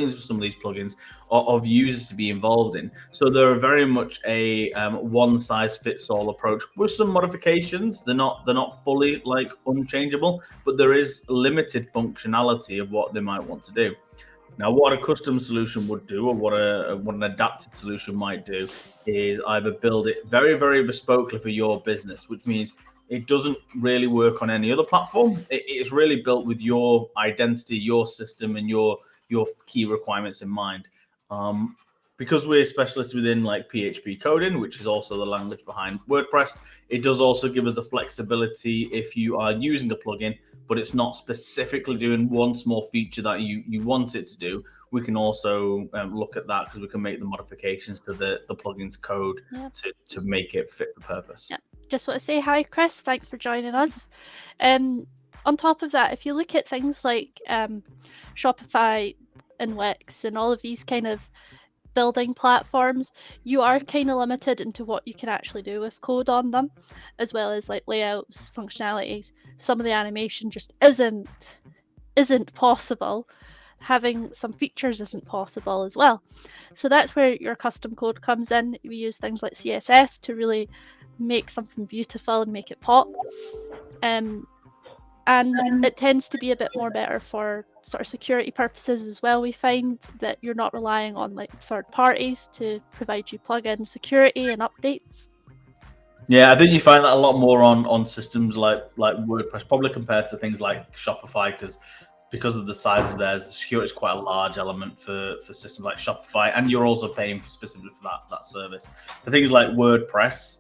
for some of these plugins of users to be involved in. So they're very much a one-size-fits-all approach with some modifications. They're not fully like unchangeable, but there is limited functionality of what they might want to do. Now, what a custom solution would do, or what an adapted solution might do, is either build it very, very bespokely for your business, which means it doesn't really work on any other platform. It's really built with your identity, your system, and your key requirements in mind. Because we're specialists within like PHP coding, which is also the language behind WordPress, it does also give us the flexibility if you are using a plugin, but it's not specifically doing one small feature that you want it to do. We can also look at that because we can make the modifications to the plugin's code to make it fit the purpose. Yeah. Just want to say hi, Chris. Thanks for joining us. On top of that, if you look at things like Shopify and Wix and all of these kind of building platforms, you are kind of limited into what you can actually do with code on them, as well as like layouts, functionalities. Some of the animation just isn't possible. Having some features isn't possible as well. So that's where your custom code comes in. We use things like CSS to really make something beautiful and make it pop. And it tends to be a bit more better for sort of security purposes as well. We find that you're not relying on like third parties to provide you plugin security and updates. Yeah, I think you find that a lot more on systems like WordPress, probably compared to things like Shopify, because of the size of theirs, the security is quite a large element for systems like Shopify, and you're also paying specifically for that service. For things like WordPress,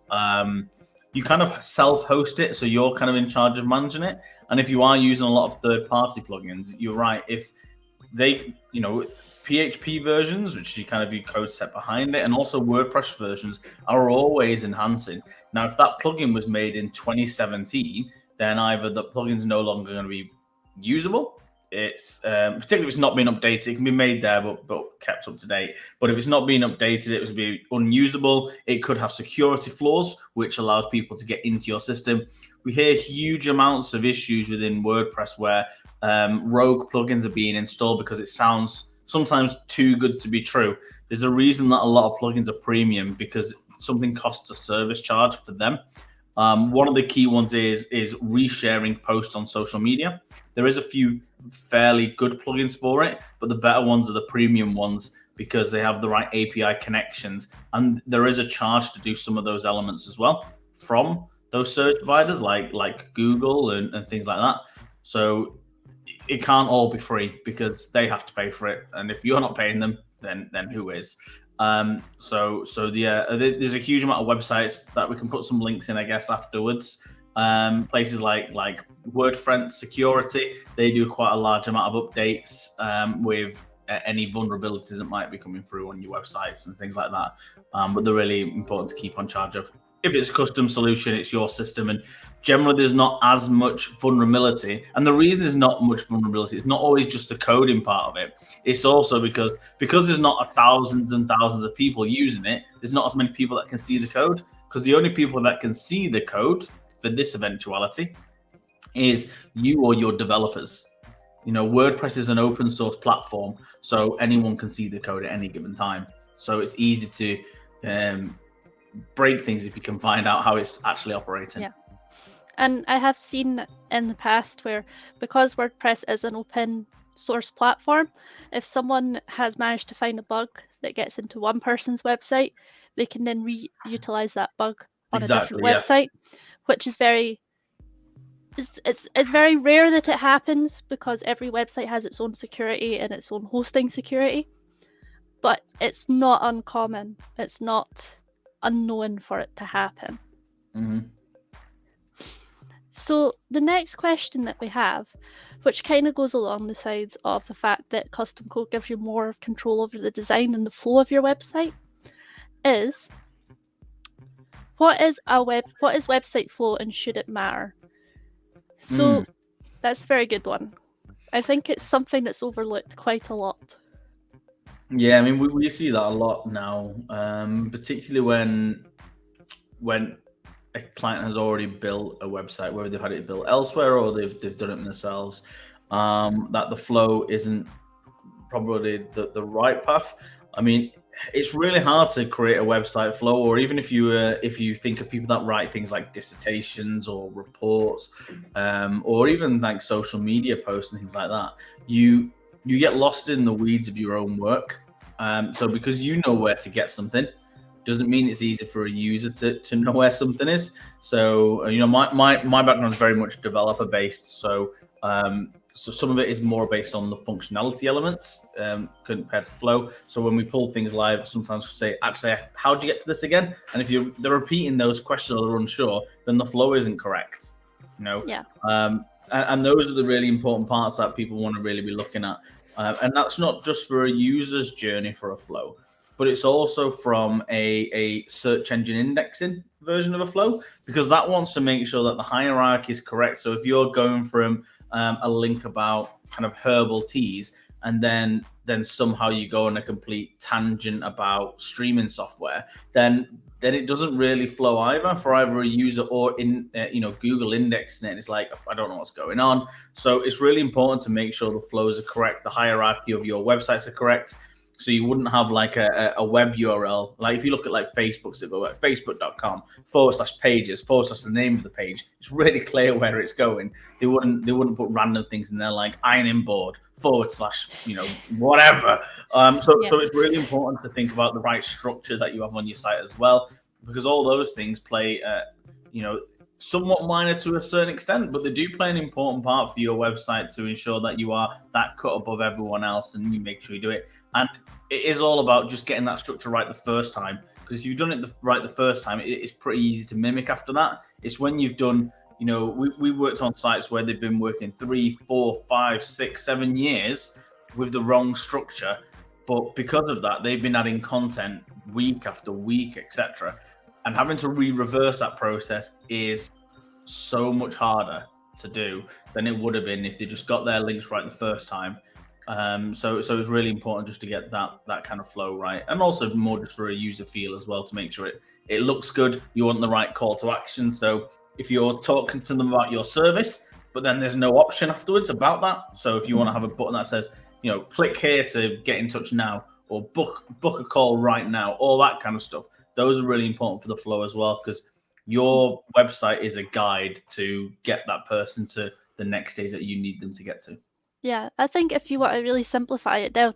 you kind of self-host it, so you're kind of in charge of managing it. And if you are using a lot of third-party plugins, you're right. If they, PHP versions, which you kind of your code set behind it, and also WordPress versions are always enhancing. Now, if that plugin was made in 2017, then either the plugin's no longer going to be usable. It's particularly if it's not been updated. It can be made there, but kept up to date. But if it's not being updated, it would be unusable. It could have security flaws, which allows people to get into your system. We hear huge amounts of issues within WordPress where rogue plugins are being installed because it sounds sometimes too good to be true. There's a reason that a lot of plugins are premium, because something costs a service charge for them. One of the key ones is resharing posts on social media. There is a few fairly good plugins for it, but the better ones are the premium ones because they have the right API connections, and there is a charge to do some of those elements as well from those service providers like Google and things like that. So it can't all be free because they have to pay for it, and if you're not paying them, then who is? So there's a huge amount of websites that we can put some links in, I guess, afterwards. Places like WordFence Security, they do quite a large amount of updates with any vulnerabilities that might be coming through on your websites and things like that. But they're really important to keep on charge of. If it's a custom solution, it's your system, and generally there's not as much vulnerability. And the reason there's not much vulnerability, it's not always just the coding part of it. It's also because there's not thousands and thousands of people using it, there's not as many people that can see the code, because the only people that can see the code for this eventuality is you or your developers. WordPress is an open source platform, so anyone can see the code at any given time. So it's easy to break things if you can find out how it's actually operating. Yeah. And I have seen in the past where, because WordPress is an open source platform, if someone has managed to find a bug that gets into one person's website, they can then reutilize that bug on a different website, which is it's very rare that it happens because every website has its own security and its own hosting security, but it's not uncommon. It's not unknown for it to happen. Mm-hmm. So the next question that we have, which kind of goes along the sides of the fact that custom code gives you more control over the design and the flow of your website, is what is website flow and should it matter? So that's a very good one. I think it's something that's overlooked quite a lot. Yeah, I mean, we see that a lot now, particularly when a client has already built a website, whether they've had it built elsewhere or they've done it themselves, that the flow isn't probably the right path. I mean, it's really hard to create a website flow, or even if you think of people that write things like dissertations or reports, or even like social media posts and things like that, you get lost in the weeds of your own work. So because you know where to get something, doesn't mean it's easy for a user to know where something is. So my background is very much developer based. So some of it is more based on the functionality elements compared to flow. So when we pull things live, sometimes we say, actually, how do you get to this again? And if they're repeating those questions or they're unsure, then the flow isn't correct. Yeah. And those are the really important parts that people want to really be looking at. And that's not just for a user's journey for a flow, but it's also from a search engine indexing version of a flow, because that wants to make sure that the hierarchy is correct. So if you're going from a link about kind of herbal teas, and then somehow you go on a complete tangent about streaming software, then it doesn't really flow either for either a user or in Google indexing it. It's like, I don't know what's going on. So it's really important to make sure the flows are correct, the hierarchy of your websites are correct. So you wouldn't have like a web URL. Like if you look at like Facebook's, it go like facebook.com/pages/ the name of the page. It's really clear where it's going. They wouldn't put random things in there like ironing board / whatever. So it's really important to think about the right structure that you have on your site as well, because all those things play somewhat minor to a certain extent, but they do play an important part for your website to ensure that you are that cut above everyone else, and you make sure you do it. And it is all about just getting that structure right the first time, because if you've done it right the first time, it's pretty easy to mimic after that. It's when you've done, we worked on sites where they've been working 3, 4, 5, 6, 7 years with the wrong structure, but because of that, they've been adding content week after week, etc. And having to reverse that process is so much harder to do than it would have been if they just got their links right the first time. So it's really important just to get that kind of flow right, and also more just for a user feel as well, to make sure it looks good. You want the right call to action. So if you're talking to them about your service, but then there's no option afterwards about that. So if you want to have a button that says, click here to get in touch now, or book a call right now, all that kind of stuff. Those are really important for the flow as well, because your website is a guide to get that person to the next stage that you need them to get to. Yeah, I think if you want to really simplify it down,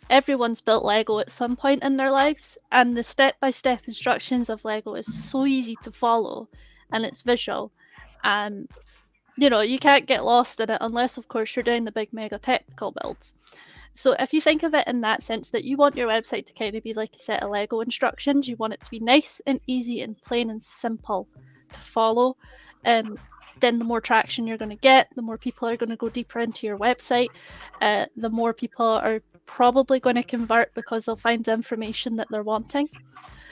everyone's built Lego at some point in their lives, and the step-by-step instructions of Lego is so easy to follow, and it's visual. And you can't get lost in it unless, of course, you're doing the big mega technical builds. So if you think of it in that sense, that you want your website to kind of be like a set of Lego instructions, you want it to be nice and easy and plain and simple to follow, then the more traction you're going to get, the more people are going to go deeper into your website, the more people are probably going to convert because they'll find the information that they're wanting.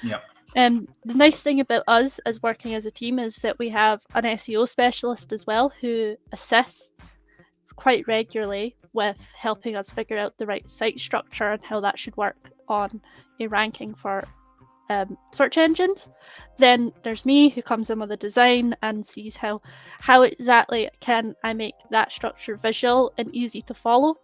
Yeah. The nice thing about us as working as a team is that we have an SEO specialist as well who assists quite regularly with helping us figure out the right site structure and how that should work on a ranking for search engines. Then there's me, who comes in with a design and sees how exactly can I make that structure visual and easy to follow.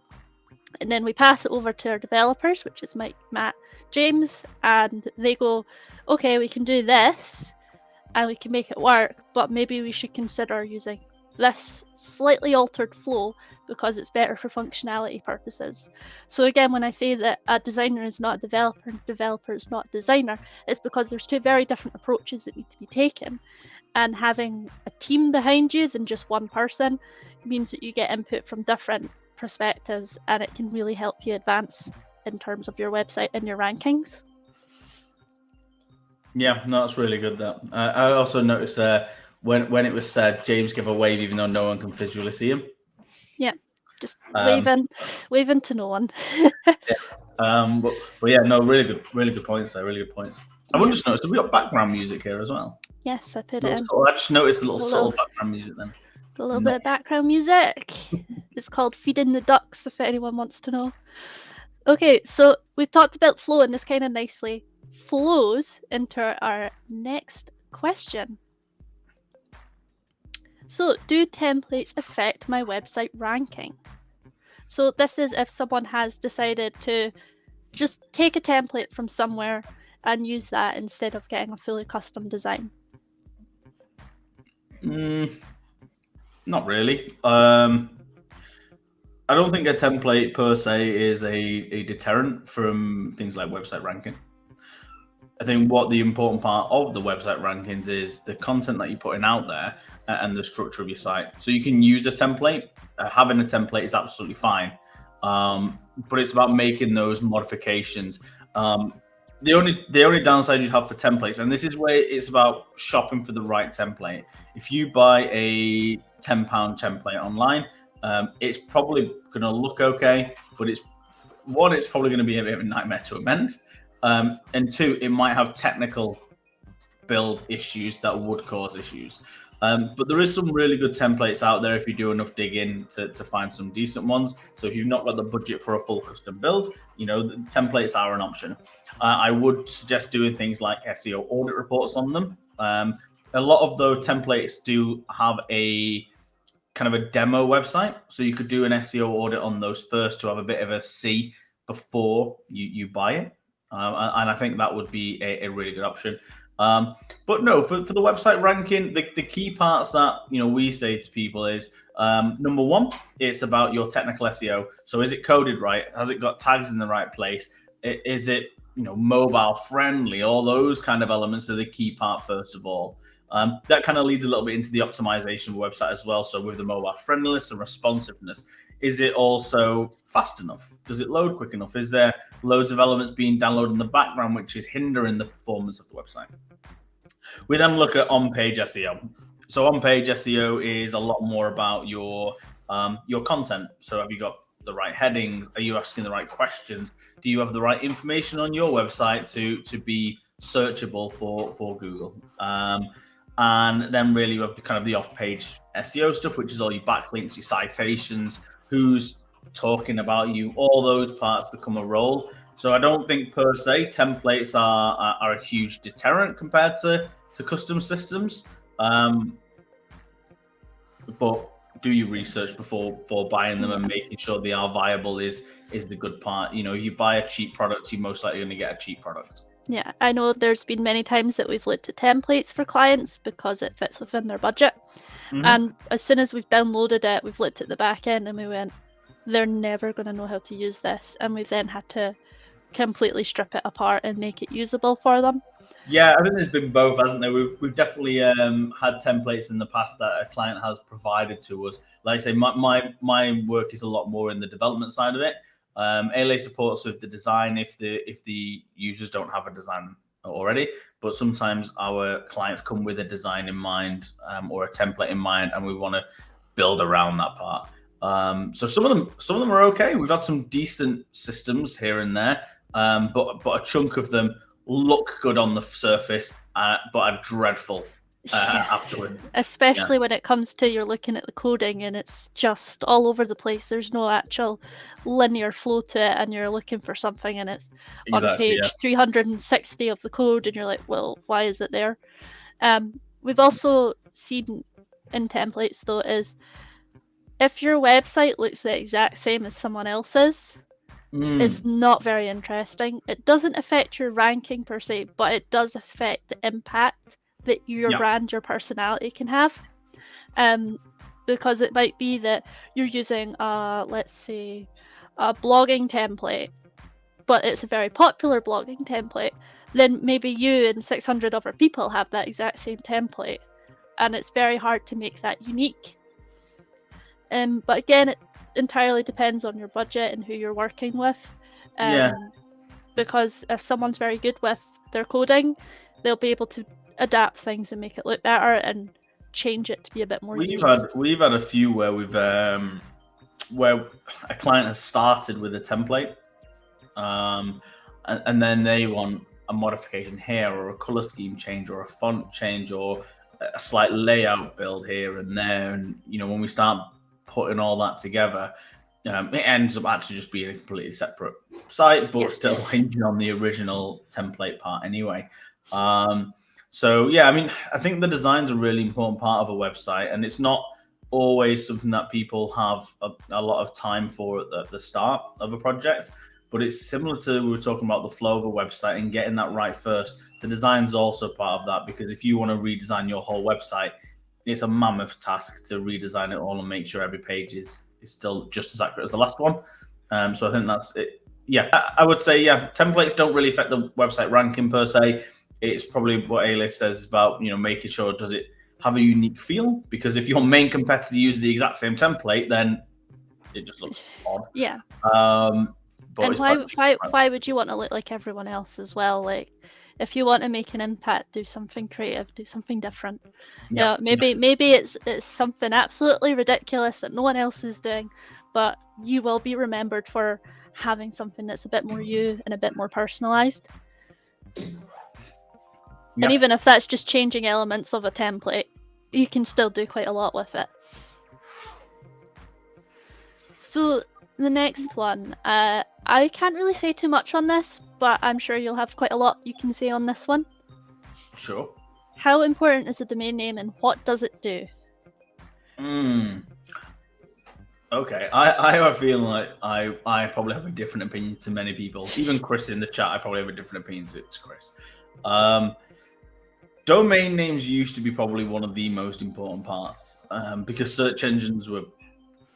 And then we pass it over to our developers, which is Mike, Matt, James, and they go, okay, we can do this and we can make it work, but maybe we should consider using this slightly altered flow because it's better for functionality purposes. So again, when I say that a designer is not a developer and a developer is not a designer, it's because there's two very different approaches that need to be taken. And having a team behind you than just one person means that you get input from different perspectives, and it can really help you advance in terms of your website and your rankings. Yeah, no, that's really good. That I also noticed when it was said, James gave a wave even though no one can visually see him. Yeah, just waving to no one. But yeah, no, really good points there. Really good points. I wouldn't just noticed, have we got background music here as well? Yes, I put it in. I just noticed a little subtle background music then. A little bit of background music. It's called Feeding the Ducks, if anyone wants to know. Okay, so we've talked about flow, and this kind of nicely flows into our next question. So, do templates affect my website ranking? So this is if someone has decided to just take a template from somewhere and use that instead of getting a fully custom design. Not really. I don't think a template per se is a deterrent from things like website ranking. I think what the important part of the website rankings is the content that you're putting out there and the structure of your site. So you can use a template. Having a template is absolutely fine, but it's about making those modifications. The only downside you have for templates, and this is where it's about shopping for the right template. If you buy a £10 template online, it's probably going to look okay, but it's probably going to be a bit of a nightmare to amend. And two, it might have technical build issues that would cause issues. But there is some really good templates out there if you do enough digging to find some decent ones. So if you've not got the budget for a full custom build, the templates are an option. I would suggest doing things like SEO audit reports on them. A lot of those templates do have a kind of a demo website, so you could do an SEO audit on those first to have a bit of a see before you buy it. And I think that would be a really good option. But no, for the website ranking, the key parts that we say to people is number one, it's about your technical SEO. So is it coded right? Has it got tags in the right place? Is it mobile friendly? All those kind of elements are the key part first of all. That kind of leads a little bit into the optimization of the website as well. So with the mobile friendliness and responsiveness, is it also fast enough? Does it load quick enough? Is there loads of elements being downloaded in the background which is hindering the performance of the website? We then look at on-page SEO. So on-page SEO is a lot more about your content. So have you got the right headings? Are you asking the right questions? Do you have the right information on your website to be searchable for Google? And then really you have the kind of the off-page SEO stuff, which is all your backlinks, your citations, who's talking about you, all those parts become a role. So I don't think per se templates are a huge deterrent compared to custom systems. But do your research before buying them and making sure they are viable is the good part. If you buy a cheap product, you're most likely going to get a cheap product. Yeah, I know there's been many times that we've looked at templates for clients because it fits within their budget. Mm-hmm. And as soon as we've downloaded it, we've looked at the back end and we went, they're never going to know how to use this. And we then had to completely strip it apart and make it usable for them. Yeah, I think there's been both, hasn't there? We've definitely had templates in the past that a client has provided to us. Like I say, my work is a lot more in the development side of it. Eilidh supports with the design if the users don't have a design already, but sometimes our clients come with a design in mind or a template in mind, and we want to build around that part. So some of them are okay. We've had some decent systems here and there, but a chunk of them look good on the surface, but are dreadful afterwards. Especially when it comes to you're looking at the coding and it's just all over the place. There's no actual linear flow to it, and you're looking for something and it's on page 360 of the code, and you're like, well, why is it there? We've also seen in templates though is if your website looks the exact same as someone else's, it's not very interesting. It doesn't affect your ranking per se, but it does affect the impact that your brand, your personality can have. Because it might be that you're using, let's say, a blogging template, but it's a very popular blogging template. Then maybe you and 600 other people have that exact same template, and it's very hard to make that unique. But again, it entirely depends on your budget and who you're working with. Because if someone's very good with their coding, they'll be able to adapt things and make it look better and change it to be a bit more unique. We've had a few where we've where a client has started with a template, and then they want a modification here, or a color scheme change, or a font change, or a slight layout build here and there. And when we start putting all that together, it ends up actually just being a completely separate site, but still hinging on the original template part anyway. So yeah, I mean, I think the design's a really important part of a website, and it's not always something that people have a lot of time for at the start of a project. But it's similar to, we were talking about the flow of a website and getting that right first. The design's also part of that, because if you want to redesign your whole website, it's a mammoth task to redesign it all and make sure every page is still just as accurate as the last one. So I think that's it. Yeah, I would say, yeah, templates don't really affect the website ranking per se. It's probably what Eilidh says about, making sure, does it have a unique feel? Because if your main competitor uses the exact same template, then it just looks odd. Yeah. But and why would you want to look like everyone else as well? Like, if you want to make an impact, do something creative, do something different. Yeah, maybe it's something absolutely ridiculous that no one else is doing, but you will be remembered for having something that's a bit more you and a bit more personalized. Yeah. And even if that's just changing elements of a template, you can still do quite a lot with it. So the next one, I can't really say too much on this, but I'm sure you'll have quite a lot you can say on this one. Sure. How important is a domain name and what does it do? Okay, I have a feeling like I probably have a different opinion to many people. Even Chris in the chat, I probably have a different opinion to Chris. Domain names used to be probably one of the most important parts, because search engines were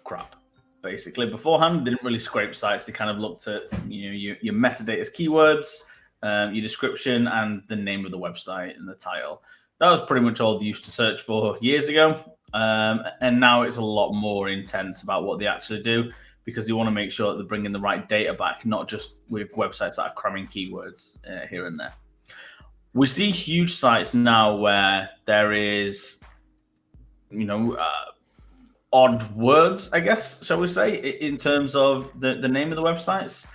crap. Basically, beforehand, they didn't really scrape sites. They kind of looked at your metadata as keywords, your description, and the name of the website and the title. That was pretty much all they used to search for years ago. And now it's a lot more intense about what they actually do, because they want to make sure that they're bringing the right data back, not just with websites that are cramming keywords here and there. We see huge sites now where there is, odd words, I guess, shall we say, in terms of the name of the websites.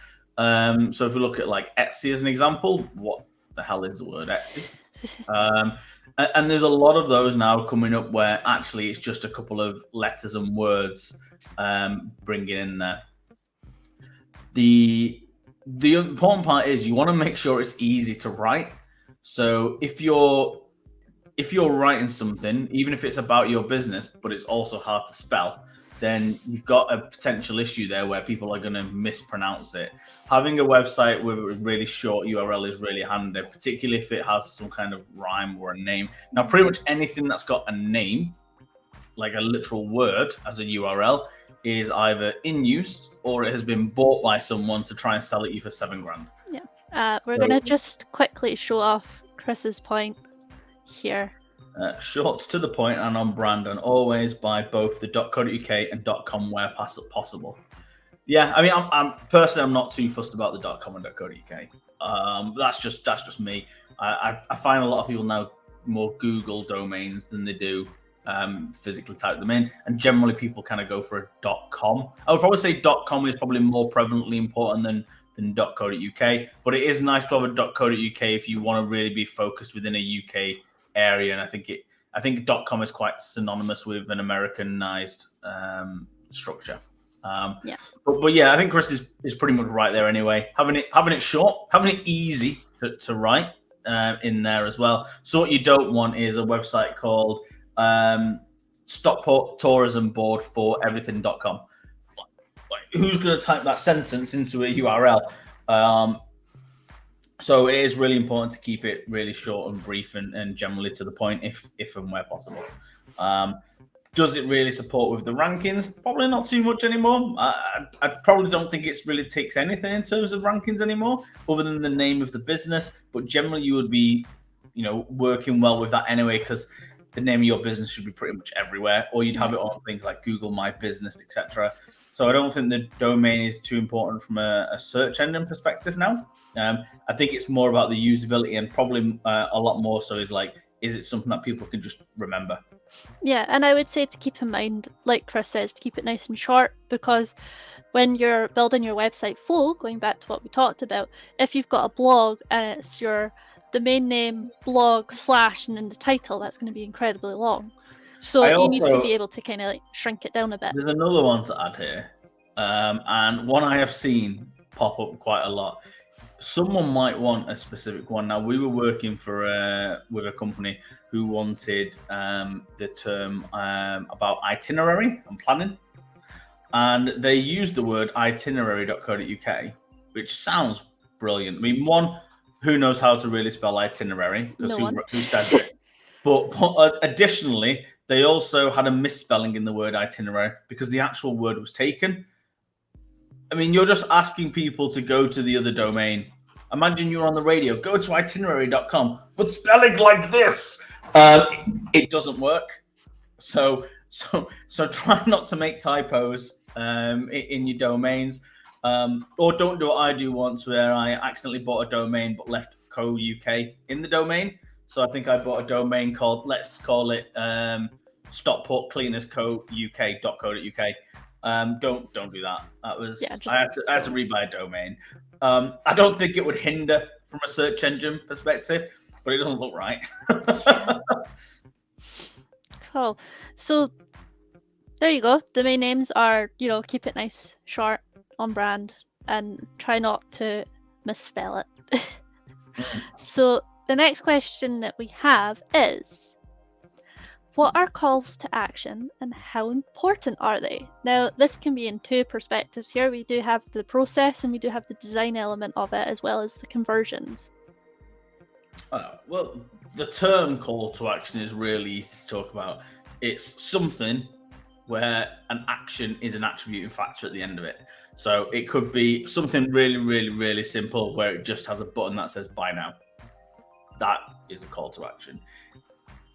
So if we look at like Etsy as an example, what the hell is the word Etsy? And there's a lot of those now coming up where actually it's just a couple of letters and words bringing in there. The important part is you want to make sure it's easy to write. So if you're writing something, even if it's about your business, but it's also hard to spell, then you've got a potential issue there where people are going to mispronounce it. Having a website with a really short URL is really handy, particularly if it has some kind of rhyme or a name. Now, pretty much anything that's got a name, like a literal word as a URL, is either in use or it has been bought by someone to try and sell it you for $7,000. Yeah, we're going to just quickly show off Chris's point here. Short, to the point, and on brand, and always buy both the .co.uk and .com where possible. Yeah, I mean, I'm personally, I'm not too fussed about the .com and .co.uk. That's just me. I find a lot of people now more Google domains than they do physically type them in, and generally people kind of go for a .com. I would probably say .com is probably more prevalently important than .co.uk, but it is nice to have a .co.uk if you want to really be focused within a UK area, and I think .com is quite synonymous with an Americanized structure. But yeah, I think Chris is pretty much right there anyway. Having it short, having it easy to write in there as well. So what you don't want is a website called Stockport Tourism Board for everything.com. Who's going to type that sentence into a URL? So it is really important to keep it really short and brief and generally to the point if and where possible. Does it really support with the rankings? Probably not too much anymore. I probably don't think it's really takes anything in terms of rankings anymore, other than the name of the business. But generally, you would be, working well with that anyway, because the name of your business should be pretty much everywhere, or you'd have it on things like Google My Business, etc. So I don't think the domain is too important from a search engine perspective now. I think it's more about the usability, and probably a lot more so is it something that people can just remember? Yeah, and I would say to keep in mind, like Chris says, to keep it nice and short, because when you're building your website flow, going back to what we talked about, if you've got a blog and it's your domain name, blog, / and then the title, that's going to be incredibly long. So you need to be able to kind of shrink it down a bit. There's another one to add here, and one I have seen pop up quite a lot. someone might want a specific one. Now, we were working for with a company who wanted the term about itinerary and planning, and they used the word itinerary.co.uk, which sounds brilliant. I mean, one, who knows how to really spell itinerary, because who says it? But additionally, they also had a misspelling in the word itinerary because the actual word was taken. I mean, you're just asking people to go to the other domain. Imagine you're on the radio, go to itinerary.com, but spelling like this, it doesn't work. So try not to make typos in your domains, or don't do what I do once, where I accidentally bought a domain but left .co.uk in the domain. So I think I bought a domain called, let's call it stockportcleanerscouk.co.uk. Don't do that. That was I had to rebuy a domain. I don't think it would hinder from a search engine perspective, but it doesn't look right. Cool. So there you go. Domain names are, keep it nice, short, on brand, and try not to misspell it. So the next question that we have is, what are calls to action and how important are they? Now, this can be in two perspectives here. We do have the process and we do have the design element of it, as well as the conversions. Well, the term call to action is really easy to talk about. It's something where an action is an attributing factor at the end of it. So it could be something really, really, really simple where it just has a button that says buy now. That is a call to action.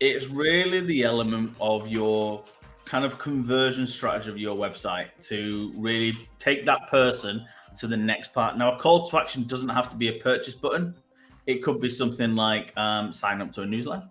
It's really the element of your kind of conversion strategy of your website to really take that person to the next part. Now, a call to action doesn't have to be a purchase button. It could be something like sign up to a newsletter.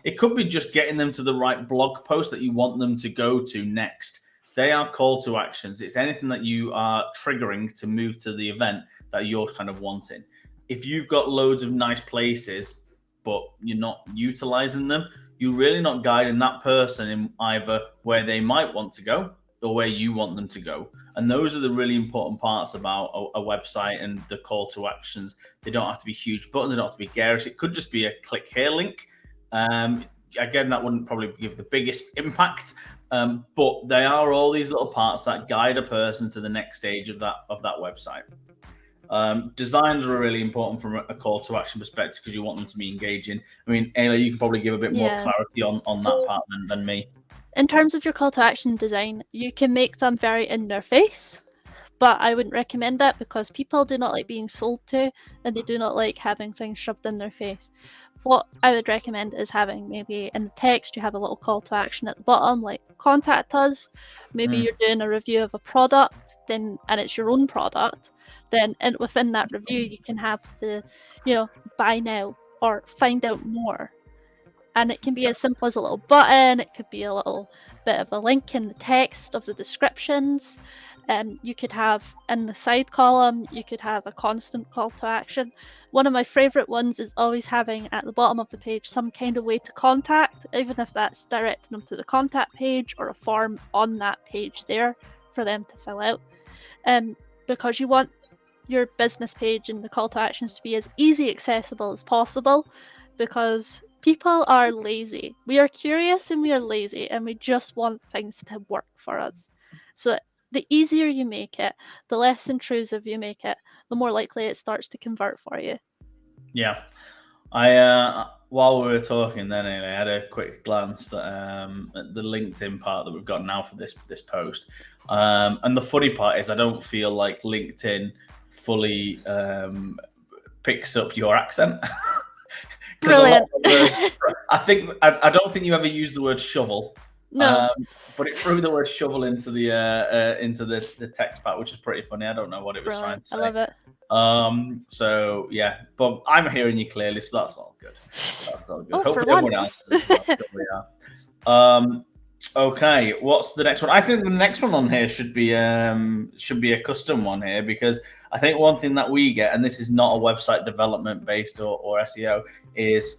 It could be just getting them to the right blog post that you want them to go to next. They are call to actions. It's anything that you are triggering to move to the event that you're kind of wanting. If you've got loads of nice places, but you're not utilizing them, you're really not guiding that person in either where they might want to go or where you want them to go. And those are the really important parts about a website and the call to actions. They don't have to be huge buttons. They don't have to be garish. It could just be a click here link. Again, that wouldn't probably give the biggest impact, but they are all these little parts that guide a person to the next stage of that website. Designs are really important from a call to action perspective because you want them to be engaging. I mean, Eilidh, you can probably give a bit more clarity on that part than me. In terms of your call to action design, you can make them very in their face, but I wouldn't recommend that because people do not like being sold to, and they do not like having things shoved in their face. What I would recommend is having maybe in the text, you have a little call to action at the bottom, like contact us. Maybe you're doing a review of a product, and it's your own product. Then within that review, you can have the, buy now or find out more. And it can be as simple as a little button. It could be a little bit of a link in the text of the descriptions. You could have in the side column, you could have a constant call to action. One of my favorite ones is always having at the bottom of the page some kind of way to contact, even if that's directing them to the contact page or a form on that page there for them to fill out. Because you want your business page and the call to actions to be as easy accessible as possible, because people are lazy. We are curious and we are lazy, and we just want things to work for us. So the easier you make it, the less intrusive you make it, the more likely it starts to convert for you. Yeah. I while we were talking then, I had a quick glance at the LinkedIn part that we've got now for this post. And the funny part is I don't feel like LinkedIn fully picks up your accent. Brilliant. I don't think you ever use the word shovel. No. But it threw the word shovel into the text part, which is pretty funny. I don't know what it was trying to say. I love it. So yeah, but I'm hearing you clearly, so that's all good. Oh, hopefully everyone else is as well. Okay, what's the next one? I think the next one on here should be a custom one here, because I think one thing that we get, and this is not a website development based or SEO, is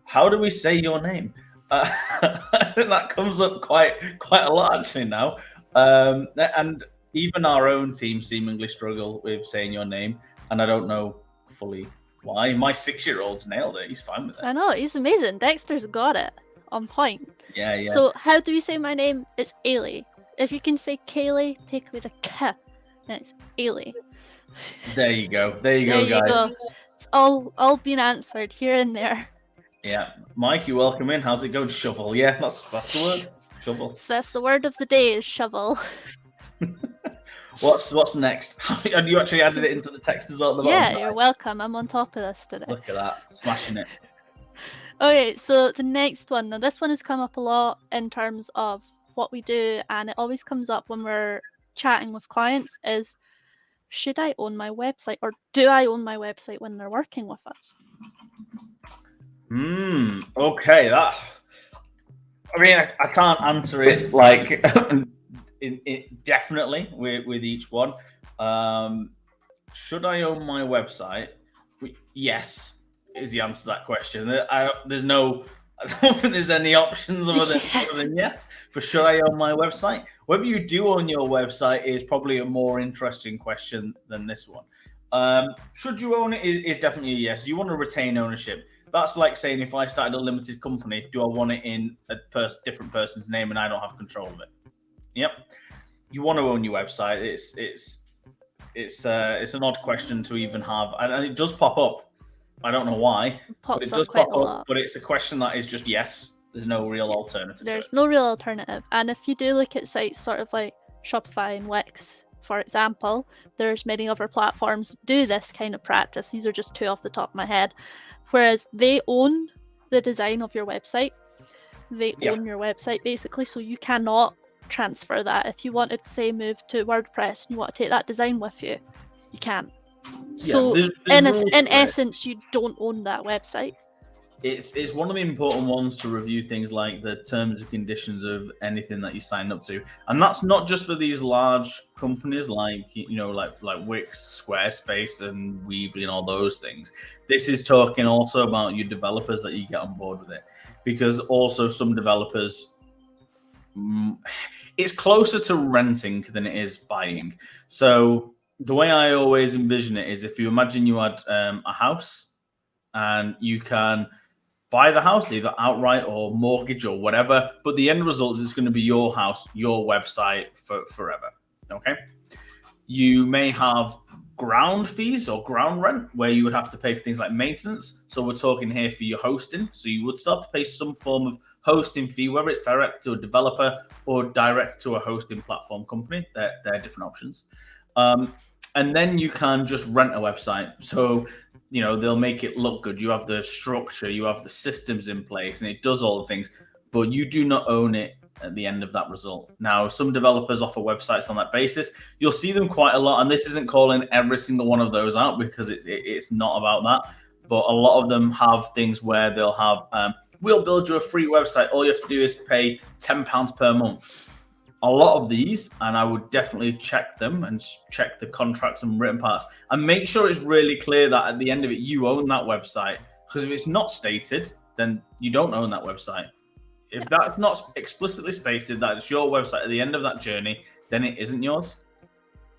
how do we say your name? I think that comes up quite a lot actually now, and even our own team seemingly struggle with saying your name. and I don't know fully why. My 6-year-old's nailed it. He's fine with it. I know, he's amazing. Dexter's got it on point. Yeah. So how do we say my name? It's Eilidh. If you can say Kaylee, take away the K, and it's Eilidh. There you go, guys. Go. It's all been answered here and there. Yeah, Mike, you welcome in. How's it going? Shovel. Yeah, that's the word. Shovel. So that's the word of the day, is shovel. What's next? And you actually added it into the text as well at the bottom. Yeah, you're welcome. I'm on top of this today. Look at that, smashing it. Okay, so the next one. Now, this one has come up a lot in terms of what we do, and it always comes up when we're chatting with clients is, should I own my website, or do I own my website when they're working with us? Okay, I mean, I can't answer it like definitely with each one. Should I own my website? Yes, is the answer to that question. I don't think there's any options other than yes. For should I own my website? Whether you do own your website is probably a more interesting question than this one. Should you own it is definitely a yes. You want to retain ownership. That's like saying if I started a limited company, do I want it in a different person's name and I don't have control of it? Yep. You want to own your website. It's an odd question to even have, and it does pop up. I don't know why, but it does pop up. But it's a question that is just yes. There's no real alternative. There's no real alternative. And if you do look at sites sort of like Shopify and Wix, for example, there's many other platforms that do this kind of practice. These are just two off the top of my head. Whereas they own the design of your website. They own your website basically, so you cannot transfer that. If you wanted to say move to WordPress and you want to take that design with you, you can't. So there's in essence, you don't own that website. It's one of the important ones to review things like the terms and conditions of anything that you sign up to, and that's not just for these large companies like like Wix, Squarespace, and Weebly, and all those things. This is talking also about your developers that you get on board with it, because also some developers, it's closer to renting than it is buying. So the way I always envision it is, if you imagine you had a house and you can buy the house either outright or mortgage or whatever, but the end result is going to be your house, your website for forever. Okay. You may have ground fees or ground rent where you would have to pay for things like maintenance. So we're talking here for your hosting. So you would start to pay some form of hosting fee, whether it's direct to a developer or direct to a hosting platform company. They're different options. And then you can just rent a website. So they'll make it look good. You have the structure, you have the systems in place, and it does all the things, but you do not own it at the end of that result. Now, some developers offer websites on that basis. You'll see them quite a lot, and this isn't calling every single one of those out because it's not about that, but a lot of them have things where they'll have, we'll build you a free website. All you have to do is pay £10 per month. A lot of these, and I would definitely check them and check the contracts and written parts and make sure it's really clear that at the end of it, you own that website. Because if it's not stated, then you don't own that website. If that's not explicitly stated that it's your website at the end of that journey, then it isn't yours.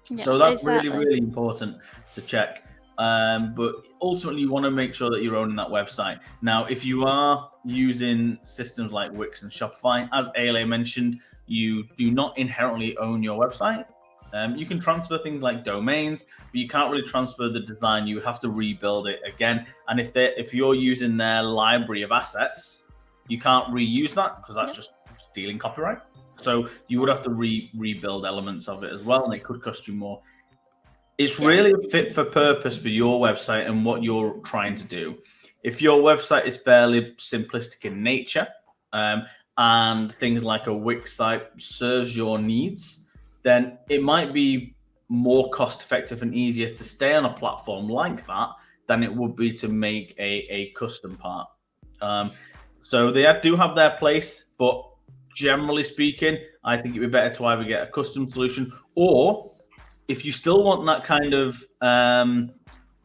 Yeah, so that's really, really important to check. But ultimately, you want to make sure that you're owning that website. Now, if you are using systems like Wix and Shopify, as Eilidh mentioned, you do not inherently own your website. You can transfer things like domains, but you can't really transfer the design. You have to rebuild it again. And if you're using their library of assets, you can't reuse that because that's just stealing copyright. So you would have to rebuild elements of it as well, and it could cost you more. It's really fit for purpose for your website and what you're trying to do. If your website is fairly simplistic in nature, and things like a Wix site serves your needs, then it might be more cost effective and easier to stay on a platform like that than it would be to make a custom part. So they do have their place, but generally speaking, I think it'd be better to either get a custom solution, or if you still want that kind of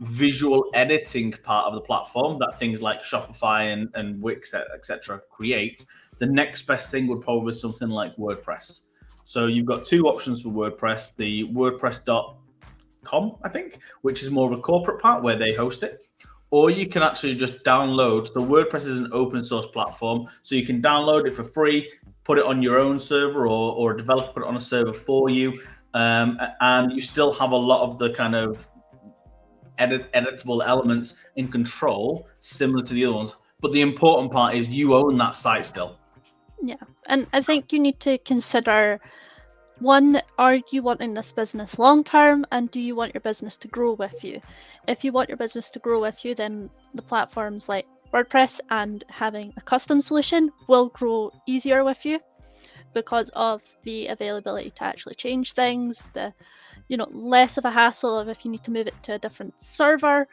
visual editing part of the platform that things like Shopify and Wix, etc. create, the next best thing would probably be something like WordPress. So you've got two options for WordPress: the WordPress wordpress.com, I think, which is more of a corporate part where they host it. Or you can actually just download. So WordPress is an open source platform, so you can download it for free, put it on your own server, or a developer put it on a server for you, and you still have a lot of the kind of editable elements in control, similar to the other ones. But the important part is you own that site still. Yeah, and I think you need to consider, one, are you wanting this business long term, and do you want your business to grow with you? If you want your business to grow with you, then the platforms like WordPress and having a custom solution will grow easier with you because of the availability to actually change things, the less of a hassle of if you need to move it to a different server.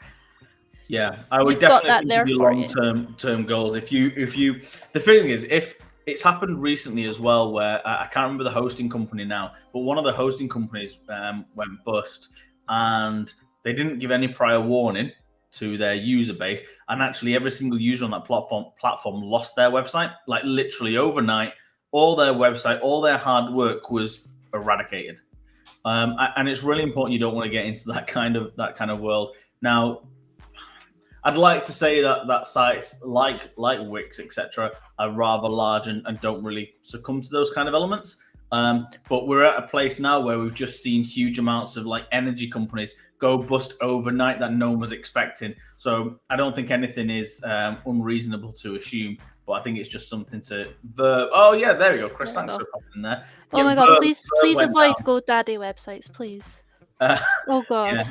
Yeah, I would You've got definitely that think there of your for you. long-term goals. If you, the thing is, if it's happened recently as well, where I can't remember the hosting company now, but one of the hosting companies went bust, and they didn't give any prior warning to their user base, and actually every single user on that platform lost their website, like literally overnight. All their website, all their hard work was eradicated. And it's really important. You don't want to get into that kind of world. Now, I'd like to say that sites like Wix, etc., are rather large and don't really succumb to those kind of elements. But we're at a place now where we've just seen huge amounts of like energy companies go bust overnight that no one was expecting. So I don't think anything is unreasonable to assume, but I think it's just something to verb. Oh yeah, there we go, Chris. Thanks for popping in there. Oh my God! Please avoid GoDaddy websites, please. Oh God. Yeah.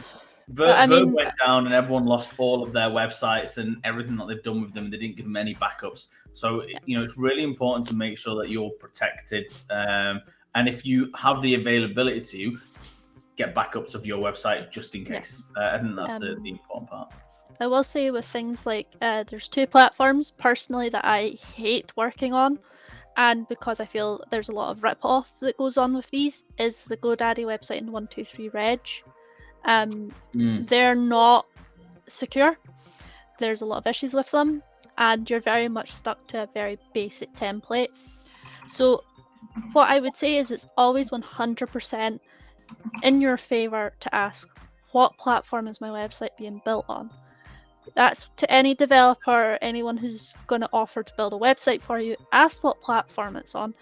Verb went down and everyone lost all of their websites and everything that they've done with them. They didn't give them any backups. So, it's really important to make sure that you're protected. And if you have the availability to get backups of your website just in case. I think that's the important part. I will say with things like there's two platforms personally that I hate working on. And because I feel there's a lot of rip-off that goes on with these, is the GoDaddy website and 123reg. They're not secure. There's a lot of issues with them, and you're very much stuck to a very basic template. So what I would say is it's always 100% in your favor to ask, what platform is my website being built on? That's to any developer, anyone who's going to offer to build a website for you. Ask what platform it's on,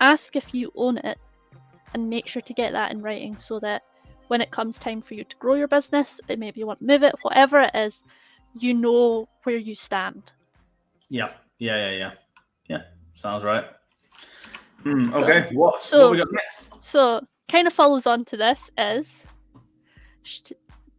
ask if you own it, and make sure to get that in writing so that when it comes time for you to grow your business, maybe you want to move it, whatever it is, you know where you stand. Yeah. Sounds right. Okay, what we got next? So kind of follows on to this is,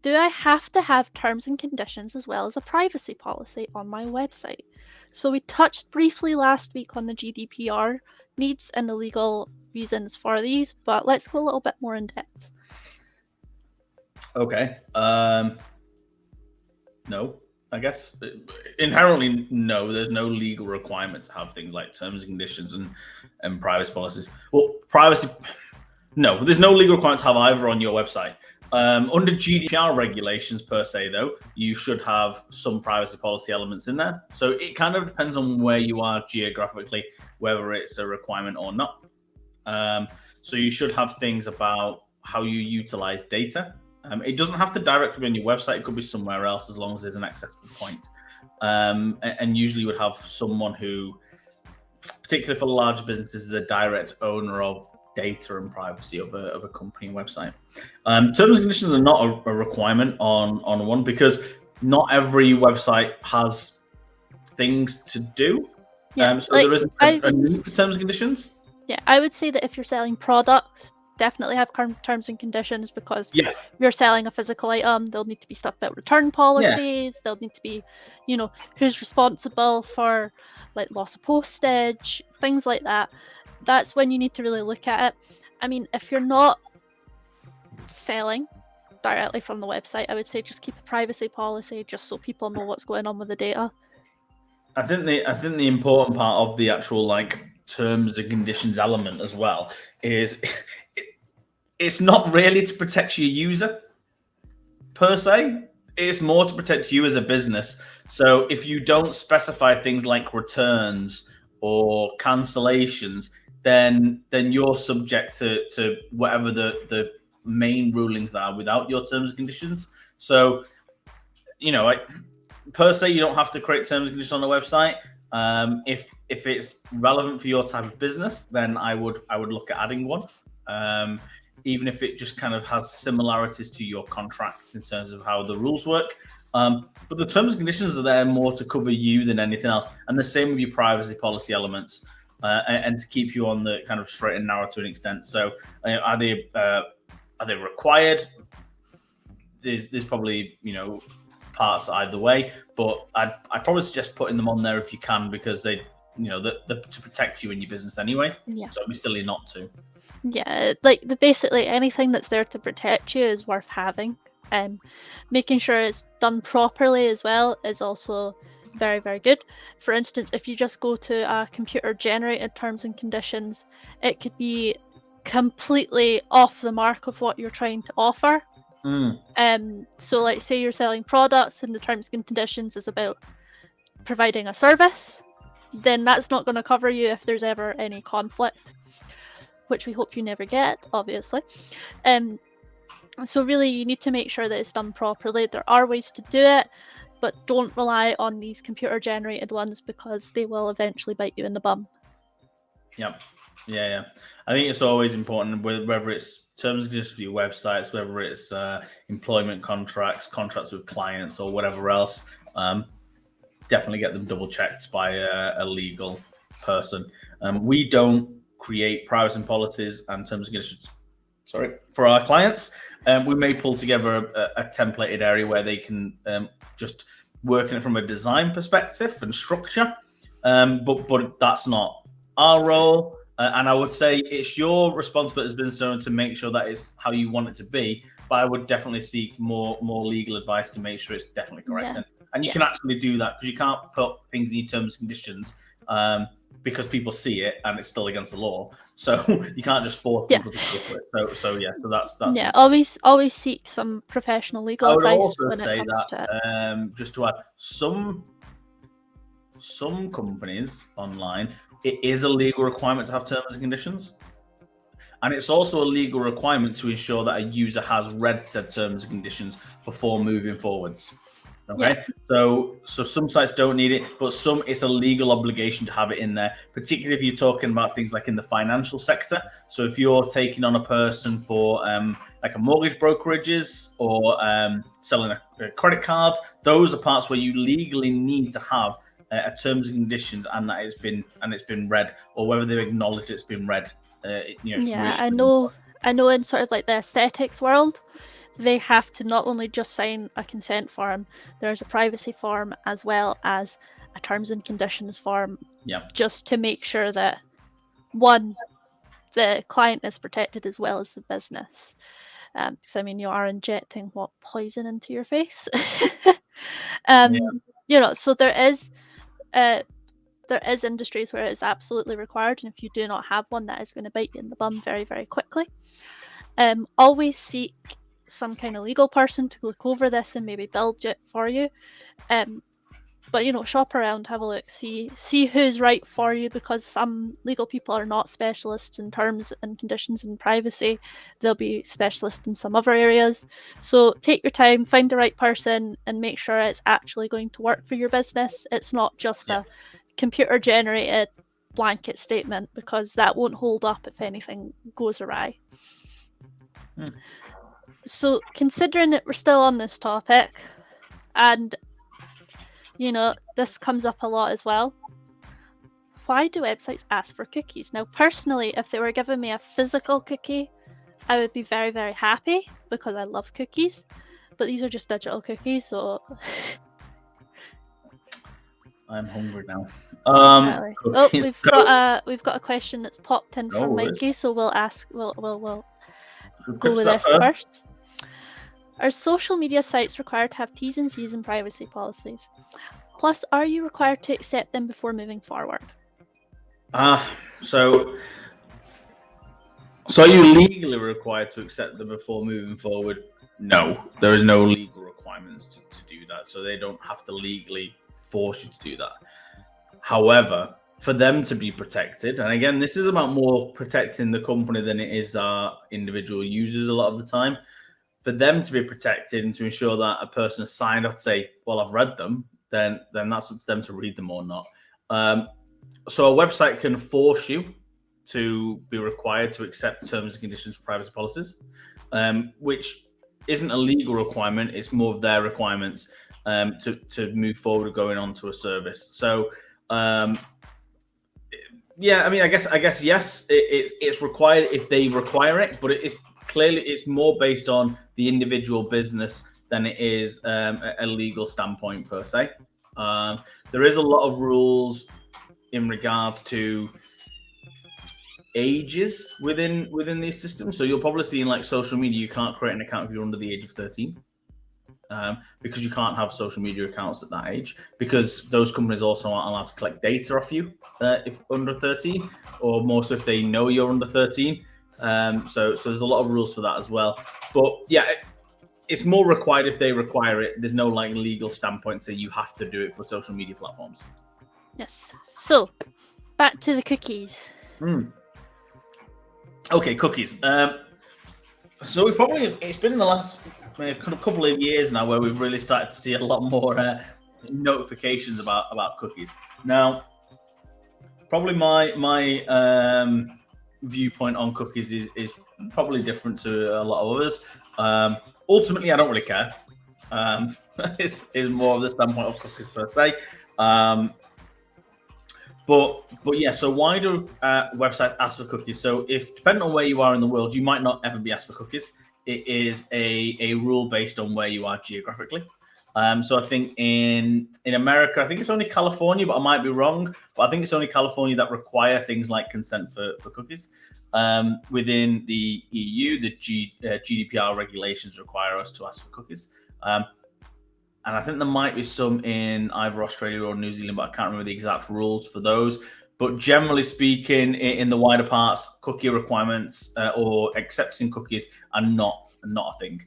do I have to have terms and conditions as well as a privacy policy on my website? So we touched briefly last week on the GDPR needs and the legal reasons for these, but let's go a little bit more in depth. Okay. No, I guess inherently no. There's no legal requirement to have things like terms and conditions and privacy policies. Well, privacy. No, there's no legal requirement to have either on your website. Under GDPR regulations per se, though, you should have some privacy policy elements in there. So it kind of depends on where you are geographically, whether it's a requirement or not. So you should have things about how you utilize data. It doesn't have to directly be on your website. It could be somewhere else as long as there's an accessible point. And usually you would have someone who, particularly for large businesses, is a direct owner of data and privacy of a company website. Terms and conditions are not a requirement on one because not every website has things to do. So there isn't a need for terms and conditions. Yeah, I would say that if you're selling products, definitely have terms and conditions because if you're selling a physical item, there'll need to be stuff about return policies. There'll need to be, who's responsible for like loss of postage, things like that. That's when you need to really look at it. I mean, if you're not selling directly from the website, I would say just keep a privacy policy just so people know what's going on with the data. I think the important part of the actual like terms and conditions element as well is it's not really to protect your user per se. It's more to protect you as a business. So if you don't specify things like returns or cancellations, then you're subject to whatever the main rulings are without your terms and conditions. So, per se, you don't have to create terms and conditions on the website. If it's relevant for your type of business, then I would look at adding one. Even if it just kind of has similarities to your contracts in terms of how the rules work. But the terms and conditions are there more to cover you than anything else. And the same with your privacy policy elements, and to keep you on the kind of straight and narrow to an extent. So are they required? There's probably, parts either way, but I'd probably suggest putting them on there if you can, because they're to protect you in your business anyway. Yeah. So it'd be silly not to. Yeah, like basically anything that's there to protect you is worth having. Making sure it's done properly as well is also very, very good. For instance, if you just go to a computer generated terms and conditions, it could be completely off the mark of what you're trying to offer. So like say you're selling products and the terms and conditions is about providing a service, then that's not going to cover you if there's ever any conflict, which we hope you never get, obviously. So really you need to make sure that it's done properly. There are ways to do it, but don't rely on these computer generated ones, because they will eventually bite you in the bum. Yep. Yeah. I think it's always important, whether it's terms and conditions for your websites, whether it's employment contracts with clients, or whatever else. Definitely get them double checked by a legal person. We don't create privacy policies and terms and conditions for our clients. We may pull together a templated area where they can just work in it from a design perspective and structure, but that's not our role. And I would say it's your responsibility as a business owner to make sure that it's how you want it to be. But I would definitely seek more legal advice to make sure it's definitely correct. Yeah. And you can actually do that, because you can't put things in your terms and conditions because people see it and it's still against the law. So you can't just force people to go for it. So that's yeah. Always seek some professional legal advice. I would also when say it comes that to it. just to add, some companies online, it is a legal requirement to have terms and conditions. And it's also a legal requirement to ensure that a user has read said terms and conditions before moving forwards. Okay, yeah. So some sites don't need it, but some, it's a legal obligation to have it in there, particularly if you're talking about things like in the financial sector. So if you're taking on a person for like a mortgage brokerages or selling a credit cards, those are parts where you legally need to have a terms and conditions, and that it's been read, or whether they've acknowledged it's been read. I know in sort of like the aesthetics world, they have to not only just sign a consent form, there's a privacy form as well as a terms and conditions form, just to make sure that, one, the client is protected as well as the business. Because I mean, you are injecting poison into your face. So there is industries where it's absolutely required, and if you do not have one, that is going to bite you in the bum very, very quickly. Always seek some kind of legal person to look over this and maybe build it for you. But shop around, have a look, see who's right for you, because some legal people are not specialists in terms and conditions and privacy. They'll be specialists in some other areas. So take your time, find the right person, and make sure it's actually going to work for your business. It's not just a computer generated blanket statement, because that won't hold up if anything goes awry. So considering that we're still on this topic, and this comes up a lot as well, why do websites ask for cookies? Now, personally, if they were giving me a physical cookie, I would be very, very happy, because I love cookies, but these are just digital cookies, so I'm hungry now. We've got a question that's popped in from Mikey, so we'll go with this first. Are social media sites required to have T's and C's and privacy policies? Plus, are you required to accept them before moving forward? So are you legally required to accept them before moving forward? No, there is no legal requirements to do that, so they don't have to legally force you to do that. However, for them to be protected, and again, this is about more protecting the company than it is our individual users a lot of the time. For them to be protected and to ensure that a person has signed up to say, well, I've read them, then that's up to them to read them or not. So a website can force you to be required to accept terms and conditions for privacy policies, which isn't a legal requirement. It's more of their requirements to move forward going on to a service. So yeah, I mean, I guess yes, it's required if they require it, but it is clearly it's more based on the individual business than it is a legal standpoint per se. There is a lot of rules in regards to ages within these systems. So you'll probably see in like social media, you can't create an account if you're under the age of 13. Because you can't have social media accounts at that age, because those companies also aren't allowed to collect data off you if under 13, or more so if they know you're under 13. So there's a lot of rules for that as well. But yeah, it's more required if they require it. There's no like legal standpoint say you have to do it for social media platforms. Yes. So back to the cookies. Okay, cookies. So it's been in the last couple of years now where we've really started to see a lot more notifications about cookies. Now, probably my viewpoint on cookies is probably different to a lot of others. Ultimately, I don't really care. Is more of the standpoint of cookies per se. But yeah, so why do websites ask for cookies? So if depending on where you are in the world, you might not ever be asked for cookies. It is a rule based on where you are geographically. So I think in America, I think it's only California, but I might be wrong. But I think it's only California that require things like consent for cookies. Within the EU, the GDPR regulations require us to ask for cookies. And I think there might be some in either Australia or New Zealand, but I can't remember the exact rules for those. But generally speaking, in the wider parts, cookie requirements or accepting cookies are not a thing.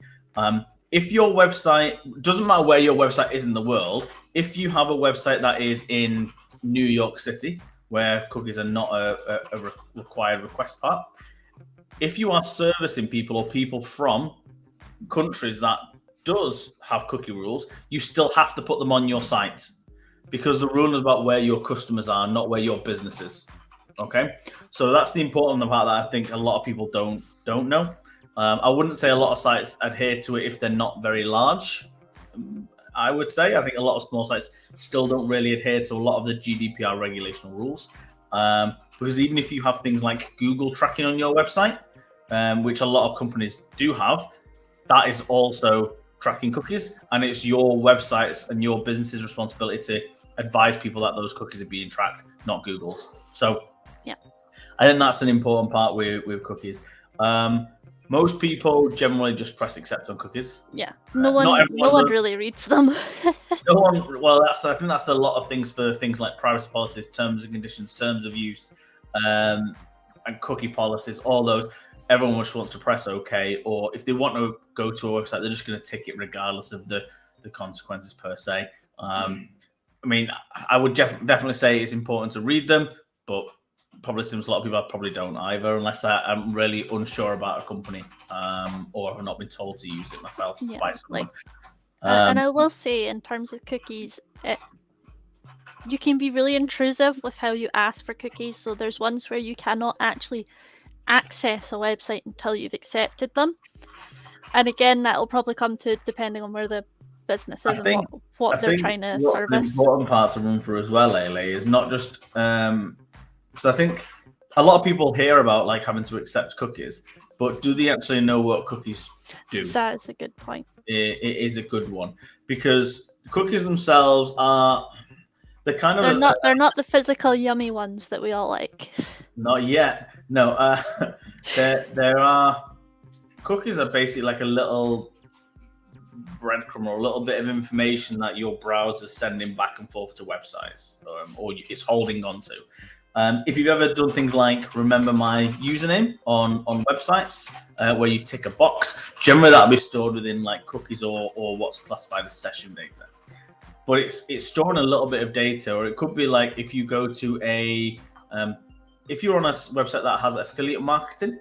If your website, doesn't matter where your website is in the world, if you have a website that is in New York City, where cookies are not a required request part, if you are servicing people or people from countries that does have cookie rules, you still have to put them on your site, because the rule is about where your customers are, not where your business is. Okay, so that's the important about that. I think a lot of people don't know. I wouldn't say a lot of sites adhere to it if they're not very large. I would say I think a lot of small sites still don't really adhere to a lot of the GDPR regulational rules, because even if you have things like Google tracking on your website, which a lot of companies do have, that is also tracking cookies, and it's your websites and your business's responsibility to advise people that those cookies are being tracked, not Google's. So yeah, I think that's an important part with cookies. Most people generally just press accept on cookies. Yeah, no one really reads them. No one. Well, I think that's a lot of things for things like privacy policies, terms and conditions, terms of use, and cookie policies. All those. Everyone just wants to press OK, or if they want to go to a website, they're just going to tick it regardless of the consequences per se. I mean, I would definitely say it's important to read them, but probably seems a lot of people probably don't either, unless I'm really unsure about a company or have not been told to use it myself by someone. And I will say, in terms of cookies, you can be really intrusive with how you ask for cookies. So there's ones where you cannot actually access a website until you've accepted them, and again, that will probably come to depending on where the business is and what they're trying to service. The important part to run through as well, Eilidh, is not just so I think a lot of people hear about like having to accept cookies, but do they actually know what cookies do? That is a good point. It is a good one, because cookies themselves are they're not the physical yummy ones that we all like. Not yet. No, there are cookies are basically like a little breadcrumb or a little bit of information that your browser's sending back and forth to websites, or it's holding on to. If you've ever done things like remember my username on websites, where you tick a box, generally that'll be stored within like cookies or what's classified as session data. but it's storing a little bit of data. Or it could be like if you go to if you're on a website that has affiliate marketing,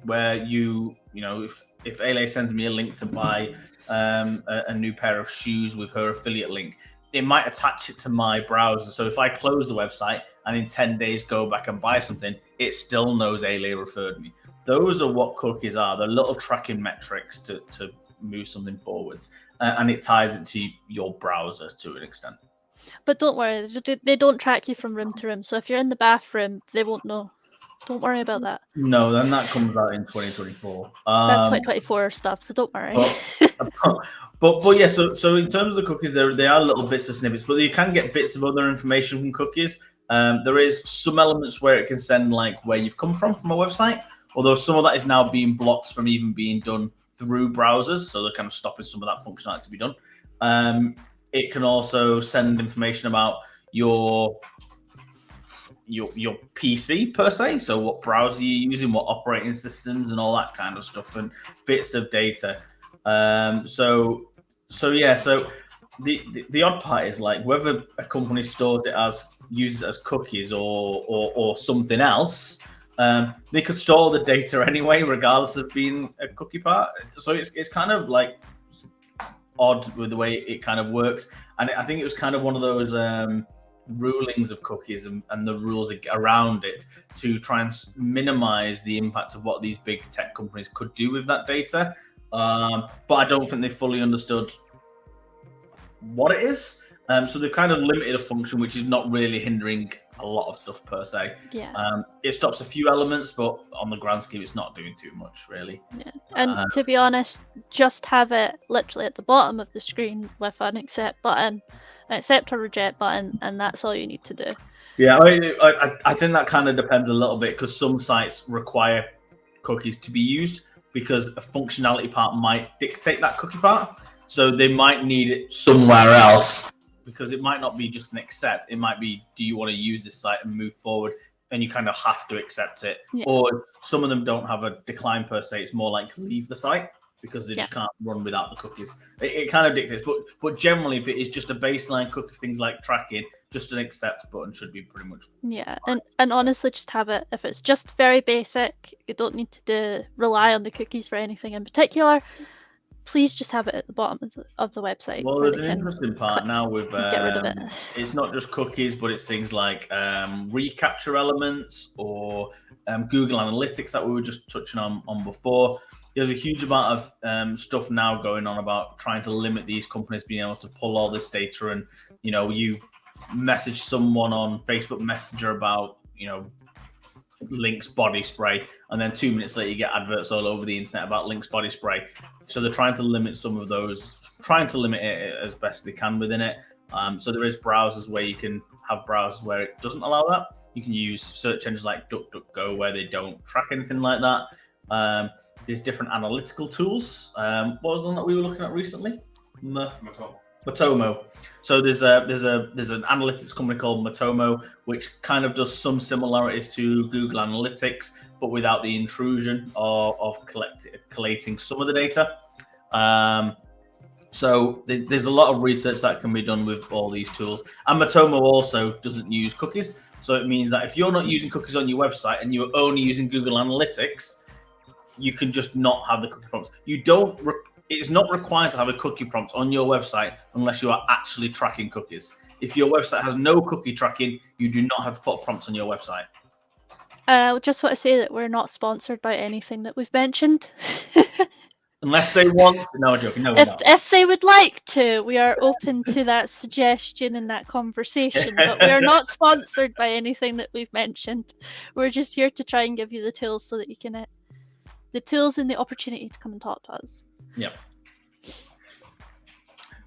where if Eilidh sends me a link to buy a new pair of shoes with her affiliate link, it might attach it to my browser. So if I close the website and in 10 days go back and buy something, it still knows Eilidh referred me. Those are what cookies are. They're little tracking metrics to move something forwards. And it ties it to your browser to an extent. But don't worry, they don't track you from room to room. So if you're in the bathroom, they won't know. Don't worry about that. No, then that comes out in 2024. That's 2024 stuff, so don't worry. But yeah, so in terms of the cookies, they are little bits of snippets, but you can get bits of other information from cookies. There is some elements where it can send like where you've come from a website, although some of that is now being blocked from even being done through browsers, so they're kind of stopping some of that functionality to be done. It can also send information about your PC per se, so what browser you're using, what operating systems, and all that kind of stuff, and bits of data. So the odd part is like whether a company stores it as uses it as cookies or something else. They could store the data anyway, regardless of being a cookie part. So it's kind of like odd with the way it kind of works, and I think it was kind of one of those rulings of cookies and the rules around it to try and minimize the impact of what these big tech companies could do with that data. But I don't think they fully understood what it is. So they've kind of limited a function which is not really hindering a lot of stuff per se. Yeah. It stops a few elements, but on the grand scheme, it's not doing too much really. Yeah. And to be honest, just have it literally at the bottom of the screen with an accept button, accept or reject button, and that's all you need to do. Yeah, I think that kind of depends a little bit because some sites require cookies to be used because a functionality part might dictate that cookie part. So they might need it somewhere else because it might not be just an accept. It might be, do you want to use this site and move forward? And you kind of have to accept it. Yeah. Or some of them don't have a decline per se. It's more like leave the site because they just can't run without the cookies. It kind of dictates. But generally, if it is just a baseline cookie, things like tracking, just an accept button should be pretty much fine. And honestly, just have it. If it's just very basic, you don't need to rely on the cookies for anything in particular. Please just have it at the bottom of the website. Well, there's an interesting part now with get rid of it. It's not just cookies, but it's things like recapture elements or Google Analytics that we were just touching on before. There's a huge amount of stuff now going on about trying to limit these companies being able to pull all this data. And you message someone on Facebook Messenger about Lynx body spray, and then 2 minutes later you get adverts all over the internet about Lynx body spray. So they're trying to limit some of those, trying to limit it as best they can within it. So there is browsers where you can have browsers where it doesn't allow that. You can use search engines like DuckDuckGo where they don't track anything like that. There's different analytical tools. What was the one that we were looking at recently? Matomo. So there's an analytics company called Matomo, which kind of does some similarities to Google Analytics, but without the intrusion of collating some of the data. So there's a lot of research that can be done with all these tools. And Matomo also doesn't use cookies. So it means that if you're not using cookies on your website and you're only using Google Analytics, you can just not have the cookie prompts. It's not required to have a cookie prompt on your website unless you are actually tracking cookies. If your website has no cookie tracking, you do not have to put prompts on your website. I just want to say that we're not sponsored by anything that we've mentioned. Unless they want to. No, I'm joking. No, we're not. If they would like to, we are open to that suggestion and that conversation, but we're not sponsored by anything that we've mentioned. We're just here to try and give you the tools so that you can, the tools and the opportunity to come and talk to us. Yep.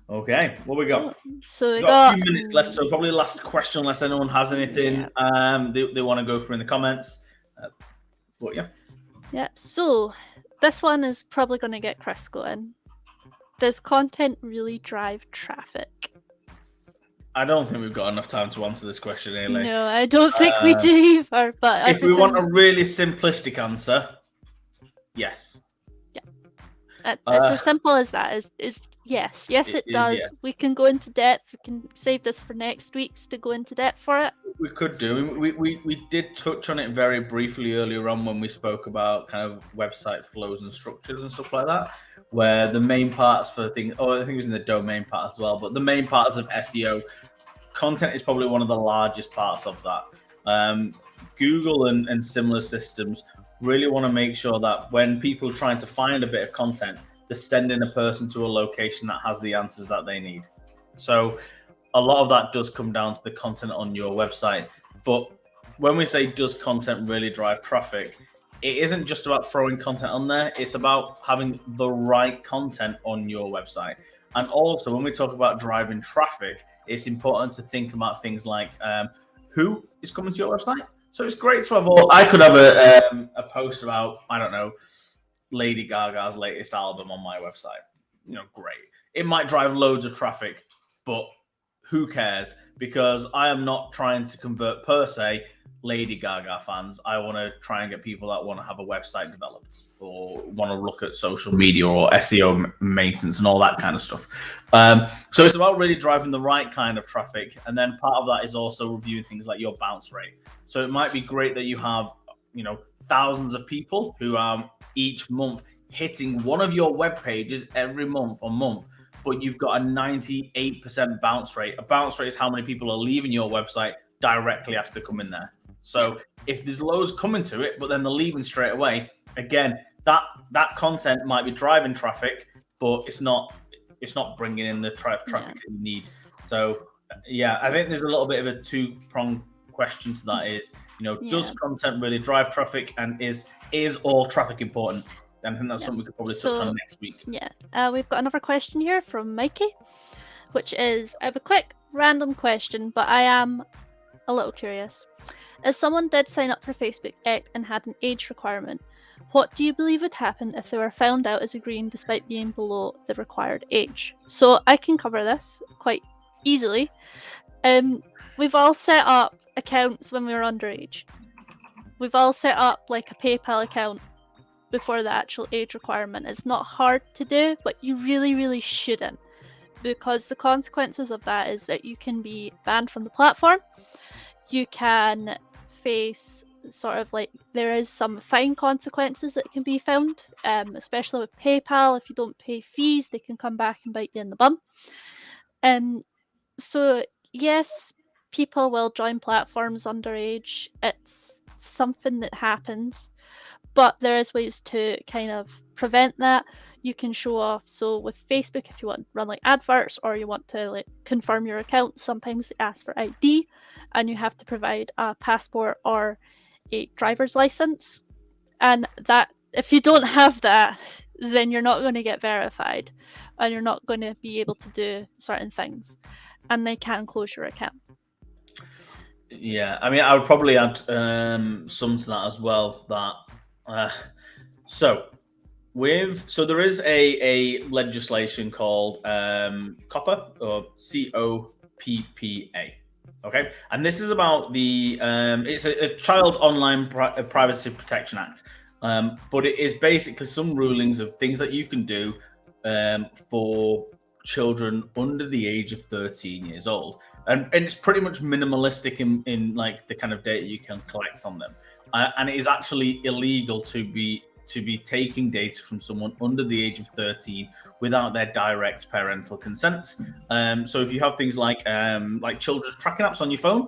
Okay, what we got? So we've got a few minutes left, so probably the last question, unless anyone has anything they want to go through in the comments. But yeah. Yeah, so this one is probably going to get Chris going. Does content really drive traffic? I don't think we've got enough time to answer this question, Eilidh. No, I don't think we do either. But if we want a really simplistic answer, yes. It's as simple as that. Is Yes, it does. Yeah. We can go into depth. We can save this for next week's to go into depth for it. We could do. We did touch on it very briefly earlier on when we spoke about kind of website flows and structures and stuff like that, where the main parts for things, I think it was in the domain part as well, but the main parts of SEO, content is probably one of the largest parts of that. Google and similar systems really want to make sure that when people are trying to find a bit of content, they're sending a person to a location that has the answers that they need. So a lot of that does come down to the content on your website. But when we say, does content really drive traffic? It isn't just about throwing content on there. It's about having the right content on your website. And also, when we talk about driving traffic, it's important to think about things like who is coming to your website. So it's great to have I could have a post about, I don't know, Lady Gaga's latest album on my website. Great. It might drive loads of traffic, but who cares? Because I am not trying to convert per se Lady Gaga fans. I want to try and get people that want to have a website developed or want to look at social media or SEO maintenance and all that kind of stuff. So it's about really driving the right kind of traffic. And then part of that is also reviewing things like your bounce rate. So it might be great that you have, thousands of people who are each month hitting one of your web pages every month or month, but you've got a 98% bounce rate. A bounce rate is how many people are leaving your website directly after coming there. So if there's loads coming to it, but then they're leaving straight away, again, that content might be driving traffic, but it's not bringing in the traffic that you need. So yeah, I think there's a little bit of a two-pronged question to that. Is does content really drive traffic, and is all traffic important? I think that's something we could probably touch on next week. Yeah, we've got another question here from Mikey, which is, I have a quick random question, but I am a little curious. If someone did sign up for Facebook and had an age requirement, what do you believe would happen if they were found out as a green despite being below the required age? So I can cover this quite easily. We've all set up accounts when we were underage. We've all set up like a PayPal account before the actual age requirement. It's not hard to do, but you really, really shouldn't, because the consequences of that is that you can be banned from the platform. You can face sort of like, there is some fine consequences that can be found, especially with PayPal. If you don't pay fees, they can come back and bite you in the bum. So yes, people will join platforms underage. It's something that happens, but there is ways to kind of prevent that. You can show off. So with Facebook, if you want to run like adverts or you want to like confirm your account, sometimes they ask for ID and you have to provide a passport or a driver's license. And that, if you don't have that, then you're not going to get verified and you're not going to be able to do certain things, and they can close your account. Yeah, I mean, I would probably add some to that as well. So there is a legislation called COPPA, or COPPA. Okay, and this is about the it's a Child Online Privacy Protection Act, but it is basically some rulings of things that you can do for children under the age of 13 years old, and it's pretty much minimalistic in like the kind of data you can collect on them, and it is actually illegal to be taking data from someone under the age of 13 without their direct parental consent. So if you have things like children's tracking apps on your phone,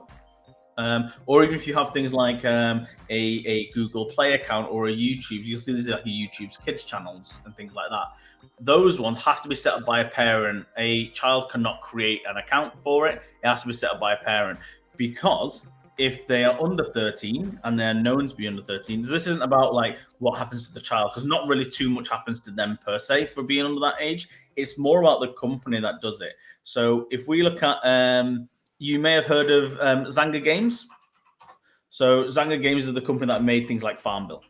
or even if you have things like a Google Play account or a YouTube, you'll see there's like a YouTube's kids channels and things like that. Those ones have to be set up by a parent. A child cannot create an account for it. It has to be set up by a parent, because if they are under 13 and they're known to be under 13, this isn't about like what happens to the child, because not really too much happens to them per se for being under that age. It's more about the company that does it. So if we look at, you may have heard of Zanga Games. So Zanga Games is the company that made things like Farmville.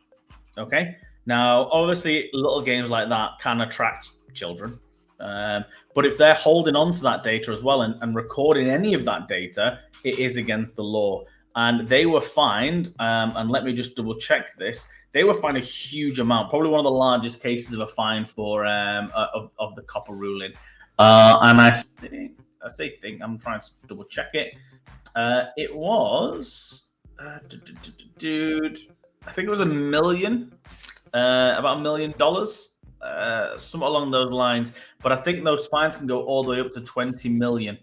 Okay. Now, obviously, little games like that can attract children. But if they're holding on to that data as well and recording any of that data, it is against the law. And they were fined, and let me just double check this. They were fined a huge amount, probably one of the largest cases of a fine for of the COPPA ruling. And I think I'm trying to double check it. It was, dude, I think it was $1 million, about $1 million, somewhat along those lines. But I think those fines can go all the way up to 20 million.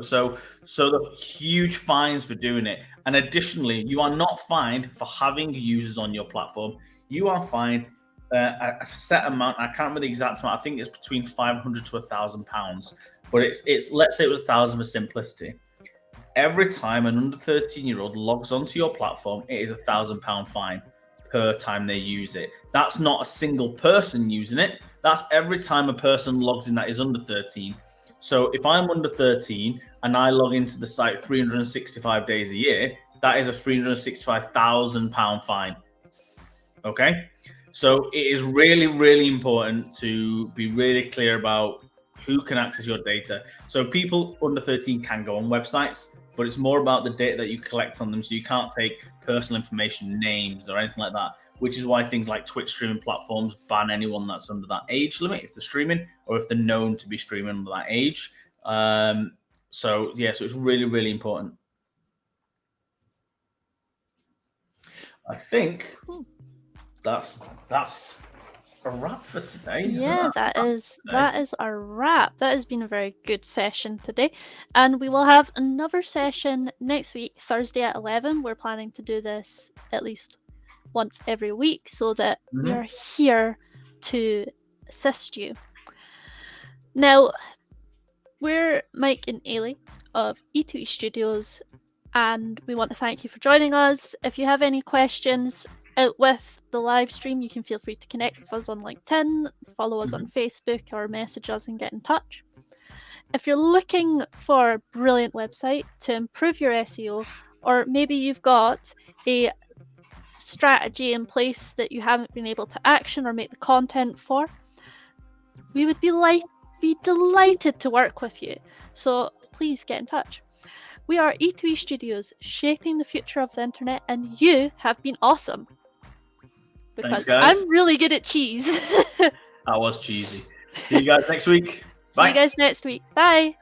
So the huge fines for doing it. And additionally, you are not fined for having users on your platform. You are fined a set amount. I can't remember the exact amount. I think it's between £500 to £1,000. But it's let's say it was 1,000 for simplicity. Every time an under 13-year-old logs onto your platform, it is £1,000 fine per time they use it. That's not a single person using it. That's every time a person logs in that is under 13. So if I'm under 13 and I log into the site 365 days a year, that is a £365,000 fine. Okay? So it is really, really important to be really clear about who can access your data. So people under 13 can go on websites, but it's more about the data that you collect on them. So you can't take personal information, names, or anything like that, which is why things like Twitch streaming platforms ban anyone that's under that age limit if they're streaming or if they're known to be streaming under that age. So it's really, really important. I think that's a wrap for today. Yeah, that is a wrap. That has been a very good session today, and we will have another session next week, Thursday at 11. We're planning to do this at least once every week, so that we are here to assist you. Now, we're Mike and Eilidh of E2E Studios, and we want to thank you for joining us. If you have any questions with the live stream, you can feel free to connect with us on LinkedIn, follow us on Facebook, or message us and get in touch. If you're looking for a brilliant website to improve your SEO, or maybe you've got a strategy in place that you haven't been able to action or make the content for, we would be delighted to work with you. So please get in touch. We are E2E Studios, shaping the future of the internet, and you have been awesome. Because I'm really good at cheese. That was cheesy. See you guys next week. Bye. See you guys next week. Bye.